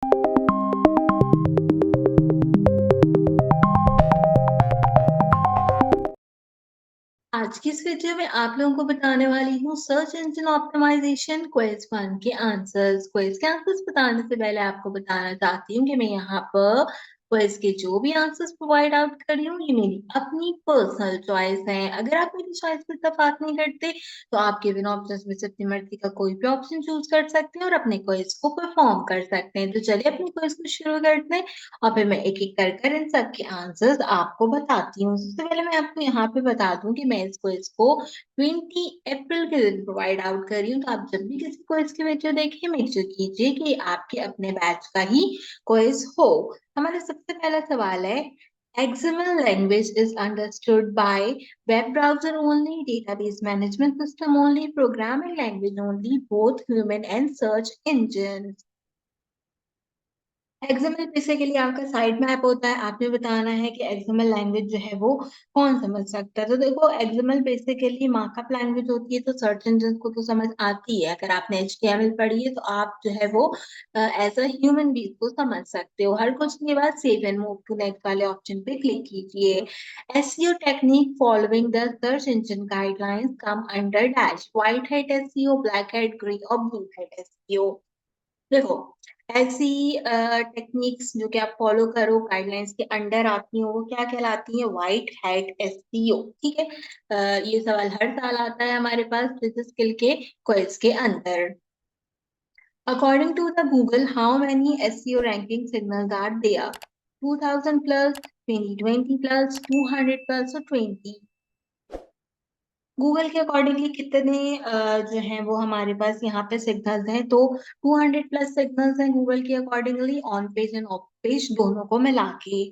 आज की इस वीडियो में आप लोगों को बताने वाली हूँ सर्च इंजन ऑप्टिमाइजेशन क्विज 1 के आंसर्स। क्विज के आंसर्स बताने से पहले आपको बताना चाहती हूँ कि मैं यहाँ पर क्विज के जो भी आंसर्स प्रोवाइड आउट कर रही हूँ ये मेरी अपनी पर्सनल चॉइस है। अगर आप मेरी चॉइस से इत्तेफाक नहीं करते तो आप गिवन ऑप्शंस में से अपनी मर्जी का कोई भी ऑप्शन चूज कर सकते हैं और अपने क्विज को परफॉर्म कर सकते हैं। तो चलिए अपने क्विज को शुरू करते हैं और फिर मैं एक एक कर इन सब के आंसर्स आपको बताती हूँ। सबसे पहले मैं आपको यहाँ पे बता दूं कि मैं इस क्विज को 20 अप्रैल के दिन प्रोवाइड आउट कर रही हूँ। तो आप जब भी किसी क्विज की वीडियो देखें मेक श्योर कीजिए कि आपके अपने बैच का ही क्विज हो। हमारा सबसे पहला सवाल है, XML language is understood by web browser only, database management system only, programming language only, both human and search engines। XML basically आपका साइट मैप होता है। आपने बताना है कि एक्सएमएल लैंग्वेज जो है वो कौन समझ सकता है। तो देखो एक्सएमएल बेसिकली मार्कअप लैंग्वेज होती है, तो सर्च इंजन को तो समझ आती है। अगर आपने एचटीएमएल पढ़ी है तो आप जो है वो एज अ ह्यूमन बीइंग को समझ सकते हो। हर क्वेश्चन के बाद save and move to next वाले ऑप्शन पे क्लिक कीजिए। SEO technique following the search engine guidelines come under dash, white hat SEO, black hat, grey और ब्लू हैट एसईओ। देखो ऐसी टेक्निक्स जो कि आप फॉलो करो गाइडलाइंस के अंडर आती हो वो क्या कहलाती है? White hat SEO. ठीक है। ये सवाल हर साल आता है हमारे पास बिजनेस स्किल के क्विज के अंदर। According to the Google, how many SEO ranking signals are there? 2000 plus, 2020 plus, 200 plus और 20। गूगल के अकॉर्डिंगली कितने जो हैं वो हमारे पास यहाँ पे सिग्नल्स हैं? तो 200 प्लस सिग्नल्स हैं गूगल के accordingly, on page and off page दोनों को मिला के।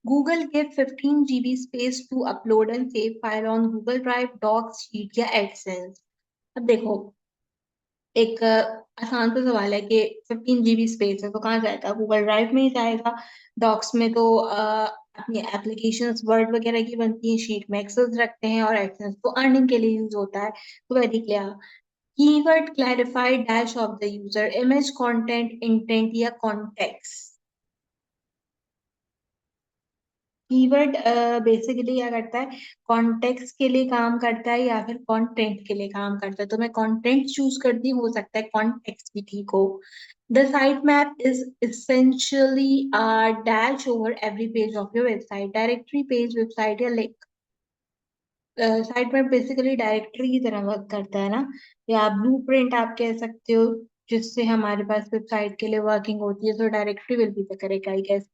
Google give 15 GB space to upload and save file on Google drive, docs, sheet या एडसेंस। अब देखो एक आसान सा सवाल है कि 15 GB स्पेस है तो कहाँ जाएगा? गूगल ड्राइव में ही जाएगा। डॉक्स में तो अपनी एप्लीकेशंस वर्ड वगैरह की बनती हैं, शीट में एक्सेस रखते हैं और एडसेंस तो अर्निंग के लिए यूज होता है। तो very clear. Keyword clarify dash of the user, image, content, intent या कॉन्टेक्स्ट। कीवर्ड बेसिकली क्या करता है? कॉन्टेक्स्ट के लिए काम करता है या फिर कंटेंट के लिए काम करता है। तो मैं कंटेंट चूज करती हूँ, हो सकता है कॉन्टेक्स्ट भी ठीक हो। The site map is essentially a dash over every page of your website, directory, page, website या link. Site map basically directory की तरह वर्क करता है ना, या ब्लूप्रिंट आप कह सकते हो, जिससे हमारे पास वेबसाइट के लिए वर्किंग होती है। तो directory will be the correct I guess.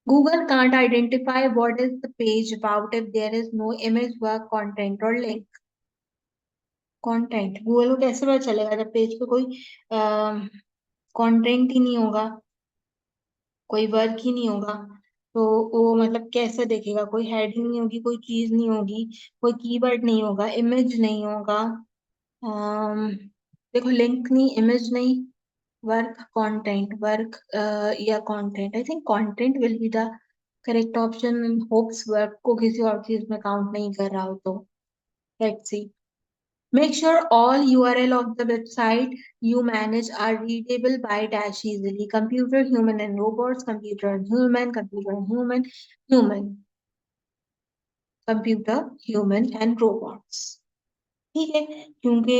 Google can't identify what is the page about if there is no image, work, content or link. Content Google को कैसे पता चलेगा जब पेज पे कोई कंटेंट ही नहीं होगा, कोई वर्क ही नहीं होगा? तो वो मतलब कैसे देखेगा? कोई हेडिंग नहीं होगी, कोई चीज नहीं होगी, कोई कीवर्ड नहीं होगा, इमेज नहीं होगा। अम, देखो लिंक नहीं, इमेज नहीं, वर्क, कंटेंट, वर्क या content. I think content will be the correct option. Hopes work को किसी और चीज में काउंट नहीं कर रहा हो तो let's see. Make sure all URL of the website you manage are readable by dash easily. Computer, human and robots, computer and human, computer and human, human, computer, human and robots. ठीक है, क्योंकि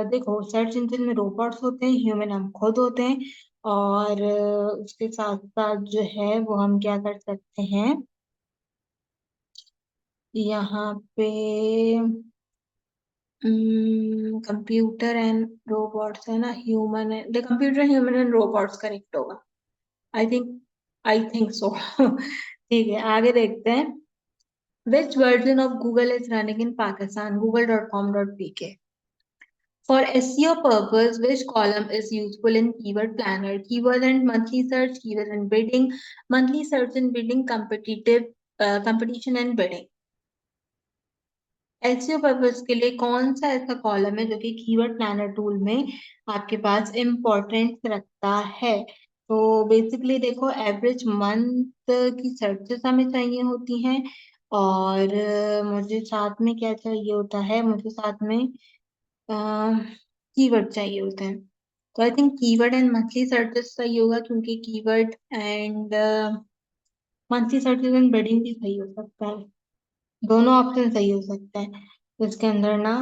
देखो search engine में robots होते हैं, human हम खुद होते हैं। और उसके साथ साथ जो है वो हम क्या कर सकते हैं यहाँ पे? कंप्यूटर एंड रोबोट्स है ना, ह्यूमन है, the computer, human and robots correct होगा। आई थिंक सो ठीक है, आगे देखते हैं। विच version of Google is running in Pakistan? google.com.pk। For SEO purpose, which column is useful in keyword planner? Keyword and monthly search, keyword and bidding, monthly search and bidding, competition and bidding। SEO purpose के लिए कौन सा ऐसा column है जो कि keyword planner tool में आपके पास इम्पोर्टेंस रखता है? तो बेसिकली देखो एवरेज मंथ की सर्चेस हमें चाहिए होती हैं और मुझे साथ में क्या चाहिए होता है? मुझे साथ में कीवर्ड चाहिए होते हैं। तो I think keyword and monthly searches सही होगा, क्योंकि keyword and monthly searches and bidding भी सही हो सकता है। दोनों ऑप्शन सही हो सकते हैं तो इसके अंदर ना।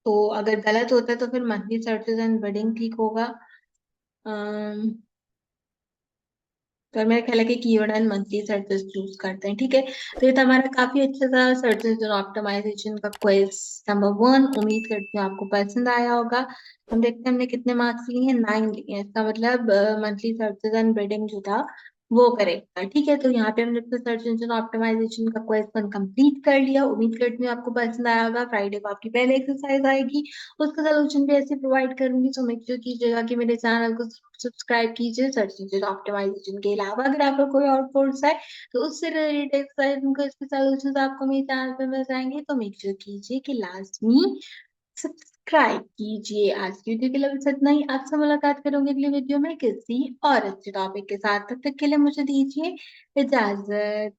तो अगर गलत होता है तो फिर मंथली सर्चेस एंड बिडिंग ठीक होगा। तो मेरा ख्याल है कि keyword and monthly searches choose करते हैं, ठीक है। तो ये तो हमारा काफी अच्छा सा सर्च इंजन ऑप्टिमाइजेशन का क्विज नंबर 1। उम्मीद करती हूँ आपको पसंद आया होगा। हम देखते हैं हमने कितने मार्क्स लिए हैं, 9 लिए हैं। इसका मतलब मंथली सर्चेस एंड बिडिंग जो था वो करेक्ट था, ठीक है। तो यहाँ पे हमने अपने सर्च इंजन ऑप्टिमाइजेशन का क्वेश्चन कंप्लीट कर लिया। उम्मीद करती हूँ आपको पसंद आया होगा। फ्राइडे को आपकी पहले एक्सरसाइज आएगी, उसका सोल्यूशन भी ऐसे प्रोवाइड करूंगी। सो मेक श्योर कीजिएगा कि मेरे चैनल को सब्सक्राइब कीजिए सर्च इंजन ऑप्टिमाइजेशन के अलावा। अगर आपका कोई और कोर्स है तो उससे रिलेटेड एक्सरसाइज उनका इसके सॉल्यूशंस आपको मेरे चैनल पे मिल जाएंगे। तो मेक श्योर कीजिए कि लास्ट में सब्सक्राइब कीजिए। आज की वीडियो के लिए बस इतना ही। आपसे मुलाकात करूंगी अगली वीडियो में किसी और अच्छे टॉपिक के साथ। तब तक के लिए मुझे दीजिए इजाजत।